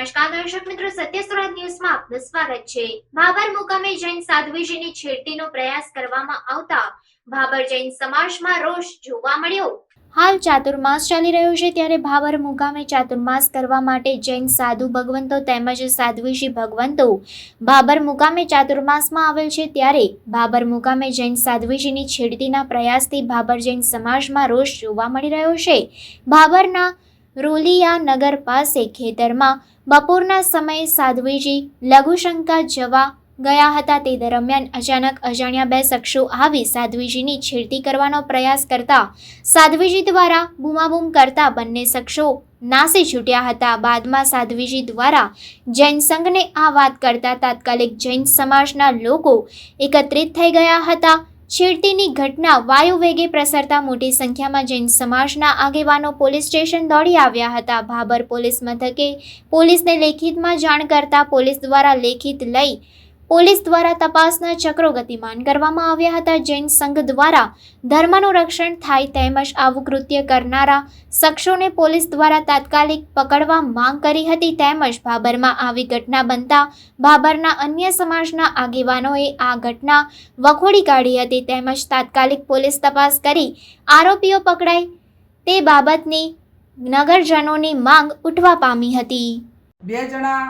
નમસ્કાર દર્શક મિત્રો, સત્ય સુરત ન્યૂઝમાં આપનું સ્વાગત છે। ભાભર મુકામે જૈન સાધ્વીજીની છેડતીનો પ્રયાસ કરવામાં આવતા ભાભર જૈન સમાજમાં રોષ જોવા મળ્યો। હાલ ચાતુર્માસ ચાલી રહ્યો છે, ત્યારે ભાભર મુકામે ચાતુર્માસ કરવા માટે જૈન સાધુ ભગવંતો તેમજ સાધ્વીજી ભગવંતો ભાભર મુકામે ચાતુર્માસમાં આવેલ છે, ત્યારે ભાભર મુકામે જૈન સાધ્વીજીની છેડતીના પ્રયાસથી ભાભર જૈન સમાજમાં રોષ જોવા મળી રહ્યો છે। ભાભરના રોલિયા નગર પાસે ખેતરમાં બપોરના સમયે સાધ્વીજી લઘુશંકા જવા ગયા હતા, તે દરમિયાન અચાનક અજાણ્યા બે શખ્સો આવી સાધ્વીજીની છેડતી કરવાનો પ્રયાસ કરતા સાધ્વીજી દ્વારા બૂમાબૂમ કરતા બંને શખ્સો નાસી છૂટ્યા હતા। બાદમાં સાધ્વીજી દ્વારા જૈન સંઘને આ વાત કરતા તાત્કાલિક જૈન સમાજના લોકો એકત્રિત થઈ ગયા હતા। છેડતીની ઘટના વાયુ વેગે પ્રસરતા મોટી સંખ્યામાં જૈન સમાજના આગેવાનો પોલીસ સ્ટેશન દોડી આવ્યા હતા। ભાભર પોલીસ મથકે પોલીસને લેખિતમાં જાણ કરતા પોલીસ દ્વારા લેખિત લઈ પોલીસ દ્વારા તપાસના ચક્રો ગતિમાન કરવામાં આવ્યા હતા। જૈન સંઘ દ્વારા ધર્મનું રક્ષણ થાય તેમજ આવું કૃત્ય કરનારા શખ્સોને પોલીસ દ્વારા તાત્કાલિક પકડવા માંગ કરી હતી, તેમજ ભાભરમાં આવી ઘટના બનતા ભાભરના અન્ય સમાજના આગેવાનોએ આ ઘટના વખોડી કાઢી હતી, તેમજ તાત્કાલિક પોલીસ તપાસ કરી આરોપીઓ પકડાય તે બાબતની નગરજનોની માંગ ઉઠવા પામી હતી। બે જણા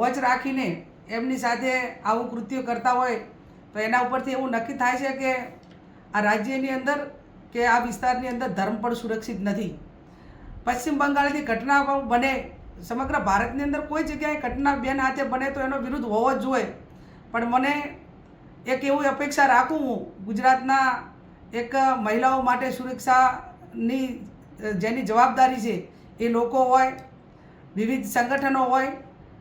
વોચ રાખીને એમની સાથે આવું કૃત્ય કરતા હોય તો એના ઉપરથી એવું નક્કી થાય છે કે આ રાજ્યની અંદર કે આ વિસ્તારની અંદર ધર્મ પણ સુરક્ષિત નથી। પશ્ચિમ બંગાળની ઘટના બને, સમગ્ર ભારતની અંદર કોઈ જગ્યાએ ઘટના બેન હાથે બને તો એનો વિરોધ હોવો જ જોઈએ, પણ મને એક એવી અપેક્ષા રાખું હું ગુજરાતના એક મહિલાઓ માટે સુરક્ષાની જેની જવાબદારી છે એ લોકો હોય, વિવિધ સંગઠનો હોય,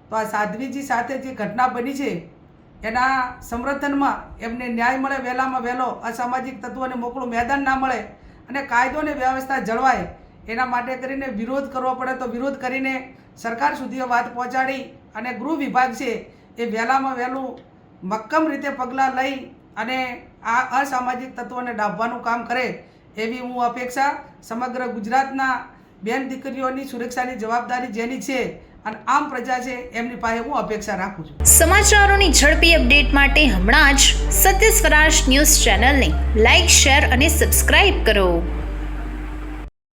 તો આ સાધ્વીજી સાથે જે ઘટના બની છે એના સમર્થનમાં એમને ન્યાય મળે, વહેલામાં વહેલો અસામાજિક તત્વોને મોકળું મેદાન ના મળે અને કાયદો અને વ્યવસ્થા જળવાય એના માટે કરીને વિરોધ કરવો પડે તો વિરોધ કરીને સરકાર સુધી વાત પહોંચાડી અને ગૃહ વિભાગ છે એ વહેલામાં વહેલું મક્કમ રીતે પગલાં લઈ અને આ અસામાજિક તત્વોને ડાબવાનું કામ કરે એવી હું અપેક્ષા સમગ્ર ગુજરાતના બેન દીકરીઓની સુરક્ષાની જવાબદારી જેની છે અને આમ પ્રજા છે એમની પાસે હું અપેક્ષા રાખું છું। સમાચારોની ઝડપી અપડેટ માટે હમણાં જ સત્ય સ્વરાજ ન્યૂઝ ચેનલને લાઇક, શેર અને સબસ્ક્રાઇબ કરો।